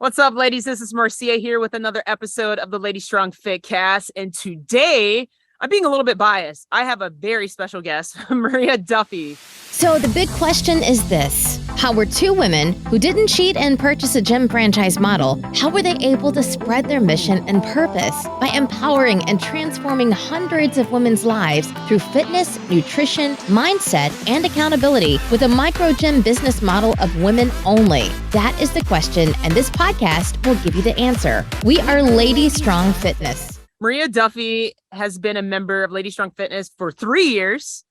What's up, ladies? This is Marcia here with another episode of the LadyStrong Fitcast. And today, I'm being a little bit biased. I have a very special guest, Maria Duffy. So the big question is this. How were two women who didn't cheat and purchase a gym franchise model, how were they able to spread their mission and purpose by empowering and transforming hundreds of women's lives through fitness, nutrition, mindset, and accountability with a micro gym business model of women only? That is the question, and this podcast will give you the answer. We are LadyStrong Fitness. Maria Duffy has been a member of LadyStrong Fitness for 3 years.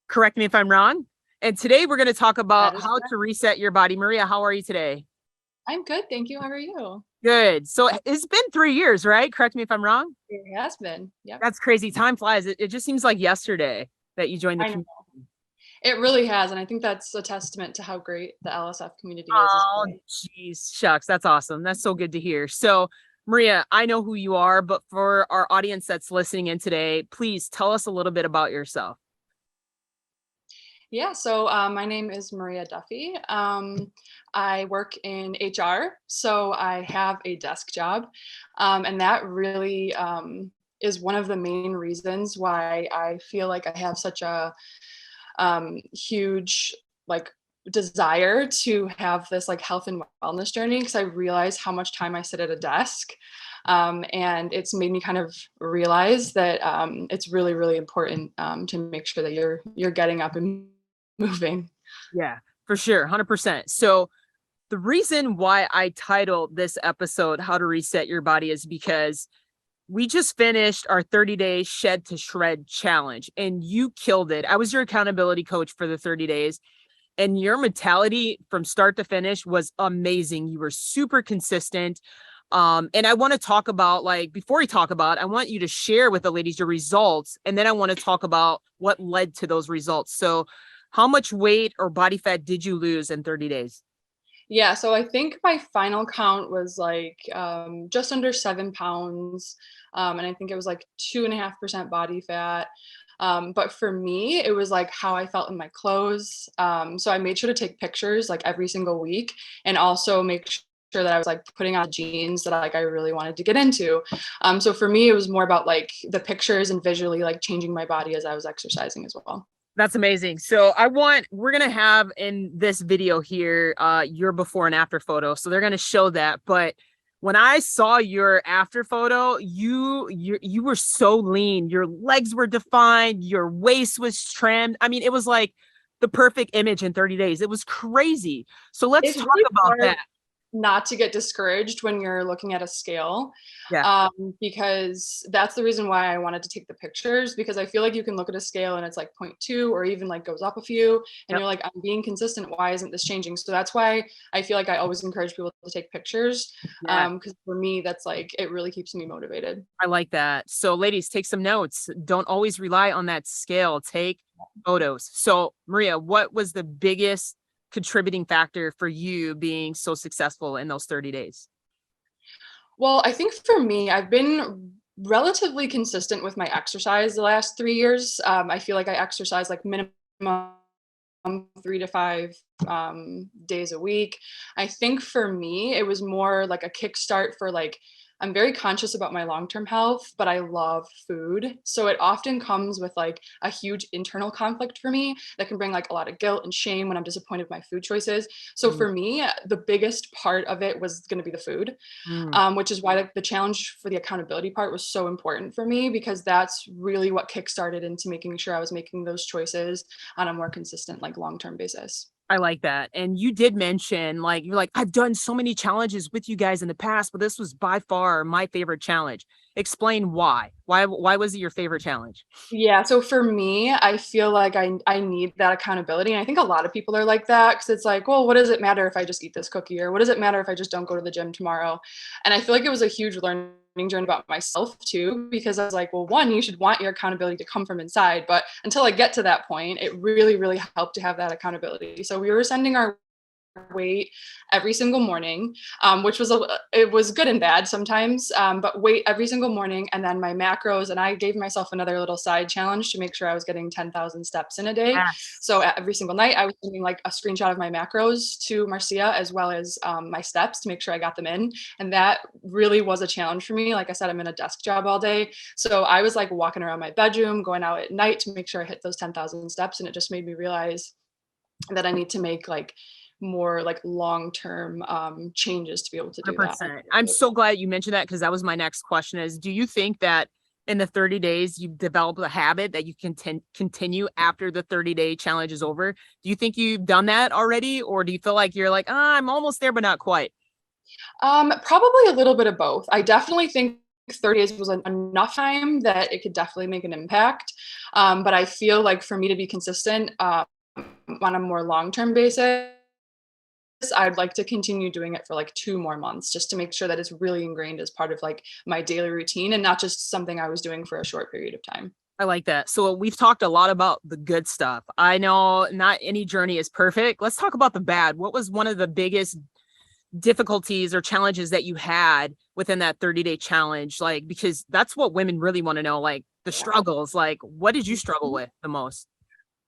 Correct me if I'm wrong. And today we're going to talk about how to reset your body. Maria, how are you today? I'm good. Thank you. How are you? Good. So it's been 3 years, right? Correct me if I'm wrong. It has been. Yeah. That's crazy. Time flies. It just seems like yesterday that you joined the community. It really has. And I think that's a testament to how great the LSF community is. Oh, geez. Shucks. That's awesome. That's so good to hear. So Maria, I know who you are, but for our audience that's listening in today, please tell us a little bit about yourself. Yeah, so my name is Maria Duffy. I work in HR, so I have a desk job, and that really is one of the main reasons why I feel like I have such a huge desire to have this health and wellness journey, because I realize how much time I sit at a desk. And it's made me kind of realize that it's really, really important to make sure that you're getting up and moving. Yeah, for sure. 100%. So the reason why I titled this episode, How to Reset Your Body, is because we just finished our 30-day Shed to Shred challenge and you killed it. I was your accountability coach for the 30 days and your mentality from start to finish was amazing. You were super consistent. And I want to talk about, before we talk about, I want you to share with the ladies your results. And then I want to talk about what led to those results. So how much weight or body fat did you lose in 30 days? Yeah, so I think my final count was just under 7 pounds. And I think it was 2.5% body fat. But for me, it was how I felt in my clothes. So I made sure to take pictures every single week and also make sure that I was putting on jeans that I really wanted to get into. So for me, it was more about the pictures and visually changing my body as I was exercising as well. That's amazing. So we're going to have in this video here, your before and after photo. So they're going to show that. But when I saw your after photo, you were so lean. Your legs were defined. Your waist was trimmed. I mean, it was the perfect image in 30 days. It was crazy. So let's talk about that. Not to get discouraged when you're looking at a scale. Yeah. Because that's the reason why I wanted to take the pictures, because I feel you can look at a scale and it's 0.2 or even goes up a few and you're I'm being consistent. Why isn't this changing? So that's why I feel I always encourage people to take pictures. Because for me, that's it really keeps me motivated. I like that. So ladies, take some notes. Don't always rely on that scale. Take photos. So Maria, what was the biggest contributing factor for you being so successful in those 30 days? Well, I think for me, I've been relatively consistent with my exercise the last 3 years. I feel I exercise minimum 3 to 5 days a week. I think for me, it was more a kickstart for I'm very conscious about my long-term health, but I love food. So it often comes with a huge internal conflict for me that can bring a lot of guilt and shame when I'm disappointed with my food choices. So for me, the biggest part of it was going to be the food, which is why the challenge for the accountability part was so important for me, because that's really what kickstarted into making sure I was making those choices on a more consistent, long-term basis. I like that. And you did mention you're I've done so many challenges with you guys in the past, but this was by far my favorite challenge. Explain why. Why was it your favorite challenge? Yeah, so for me, I feel I need that accountability. And I think a lot of people are like that, because it's well, what does it matter if I just eat this cookie? Or what does it matter if I just don't go to the gym tomorrow? And I feel it was a huge learning journey about myself too, because I was well, one, you should want your accountability to come from inside. But until I get to that point, it really, really helped to have that accountability. So we were sending our weight every single morning, which was it was good and bad sometimes, but weight every single morning, and then my macros. And I gave myself another little side challenge to make sure I was getting 10,000 steps in a day. Yes. So every single night, I was sending like a screenshot of my macros to Marcia, as well as my steps, to make sure I got them in. And that really was a challenge for me. Like I said, I'm in a desk job all day, so I was like walking around my bedroom, going out at night to make sure I hit those 10,000 steps, and it just made me realize that I need to make like more like long-term changes to be able to do that. 100%. I'm so glad you mentioned that, because that was my next question is, do you think that in the 30 days you develop a habit that you can continue after the 30-day challenge is over? Do you think you've done that already? Or do you feel like you're like, I'm almost there, but not quite? Probably a little bit of both. I definitely think 30 days was enough time that it could definitely make an impact. But I feel like for me to be consistent on a more long-term basis, I'd like to continue doing it for like 2 more months, just to make sure that it's really ingrained as part of like my daily routine, and not just something I was doing for a short period of time. I like that. So we've talked a lot about the good stuff. I know not any journey is perfect. Let's talk about the bad. What was one of the biggest difficulties or challenges that you had within that 30-day challenge? Like, because that's what women really want to know, like the struggles. Like, what did you struggle with the most?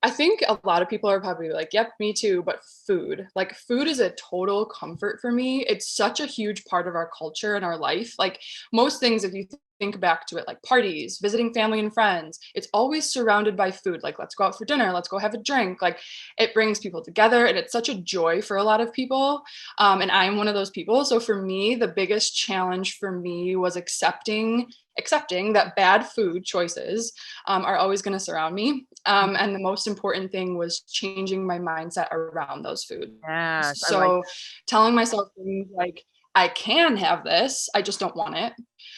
I think a lot of people are probably like, yep, me too. But food, like food is a total comfort for me. It's such a huge part of our culture and our life. Like most things, if you think back to it, like parties, visiting family and friends, it's always surrounded by food. Like, let's go out for dinner, let's go have a drink. Like it brings people together, and it's such a joy for a lot of people. And I'm one of those people. So for me, the biggest challenge for me was accepting that bad food choices are always going to surround me. And the most important thing was changing my mindset around those foods. Yes, I like So telling myself things like, I can have this, I just don't want it.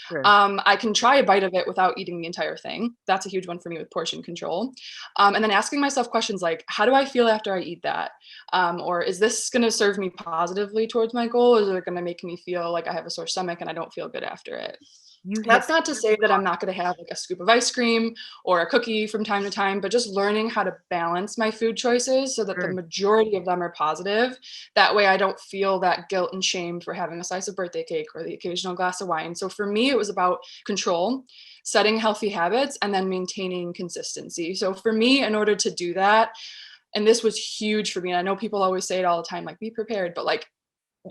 sure. I can try a bite of it without eating the entire thing. That's a huge one for me with portion control. And then asking myself questions like, how do I feel after I eat that? Or is this going to serve me positively towards my goal? Or is it going to make me feel like I have a sore stomach and I don't feel good after it? You hit That's not to say that I'm not going to have like a scoop of ice cream or a cookie from time to time, but just learning how to balance my food choices so that the sure. majority of them are positive. That way I don't feel that guilt and shame for having a slice of birthday cake or the occasional glass of wine. So for me, it was about control, setting healthy habits, and then maintaining consistency. So for me, in order to do that, and this was huge for me, and I know people always say it all the time, like be prepared, but like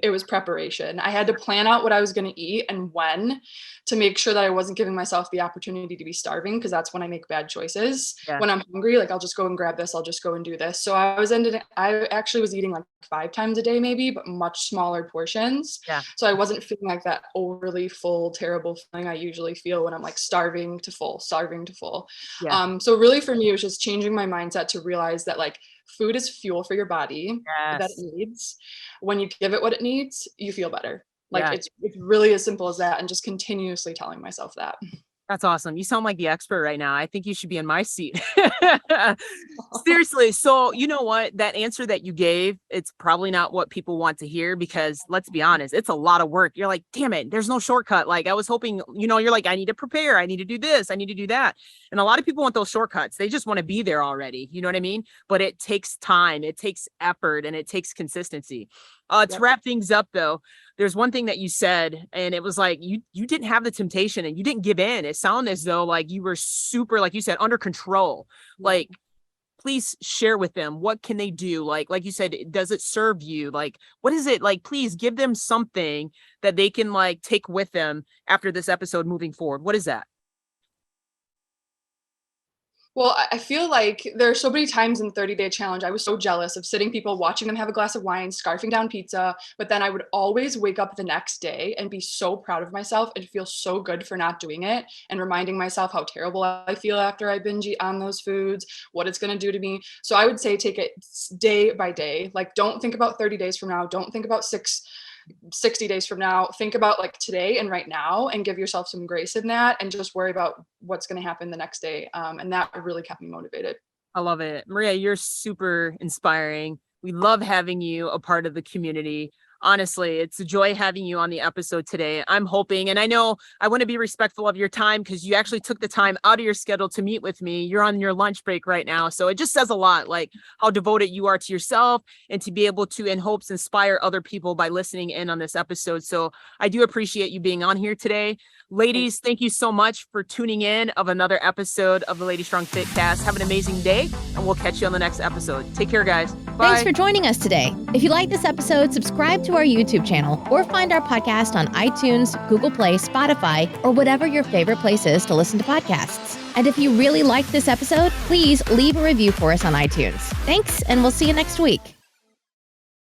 it was preparation. I had to plan out what I was going to eat and when, to make sure that I wasn't giving myself the opportunity to be starving, because that's when I make bad choices. Yeah. When I'm hungry, like I'll just go and grab this, I'll just go and do this. So I actually was eating like 5 times a day maybe, but much smaller portions. Yeah. So I wasn't feeling like that overly full, terrible feeling I usually feel when I'm like starving to full, starving to full. Yeah. So really for me, it was just changing my mindset to realize that like food is fuel for your body that it Yes. needs. When you give it what it needs, you feel better. Like Yeah. it's really as simple as that, and just continuously telling myself that. That's awesome. You sound like the expert right now. I think you should be in my seat. Seriously. So, you know what? That answer that you gave, it's probably not what people want to hear, because let's be honest, it's a lot of work. You're like, damn it, there's no shortcut. Like, I was hoping, you're like, I need to prepare. I need to do this. I need to do that. And a lot of people want those shortcuts. They just want to be there already. You know what I mean? But it takes time, it takes effort, and it takes consistency. To Yep. wrap things up though, there's one thing that you said, and it was like you didn't have the temptation and you didn't give in. It sounded as though like you were super, like you said, under control. Like, please share with them, what can they do? Like you said, does it serve you? Like, what is it? Like, please give them something that they can like take with them after this episode moving forward. What is that? Well, I feel like there are so many times in the 30-day challenge, I was so jealous of sitting people, watching them have a glass of wine, scarfing down pizza. But then I would always wake up the next day and be so proud of myself and feel so good for not doing it, and reminding myself how terrible I feel after I binge eat on those foods, what it's going to do to me. So I would say take it day by day. Like, don't think about 30 days from now. Don't think about 60 days from now. Think about like today and right now, and give yourself some grace in that, and just worry about what's going to happen the next day. And that really kept me motivated. I love it. Maria, you're super inspiring. We love having you a part of the community. Honestly, it's a joy having you on the episode today. I'm hoping, and I know I want to be respectful of your time because you actually took the time out of your schedule to meet with me. You're on your lunch break right now. So it just says a lot, like how devoted you are to yourself and to be able to, in hopes, inspire other people by listening in on this episode. So I do appreciate you being on here today. Ladies, thank you so much for tuning in of another episode of the LadyStrong Fitcast. Have an amazing day, and we'll catch you on the next episode. Take care, guys. Bye. Thanks for joining us today. If you like this episode, subscribe to our YouTube channel or find our podcast on iTunes, Google Play, Spotify, or whatever your favorite place is to listen to podcasts. And if you really liked this episode, please leave a review for us on iTunes. Thanks, and we'll see you next week.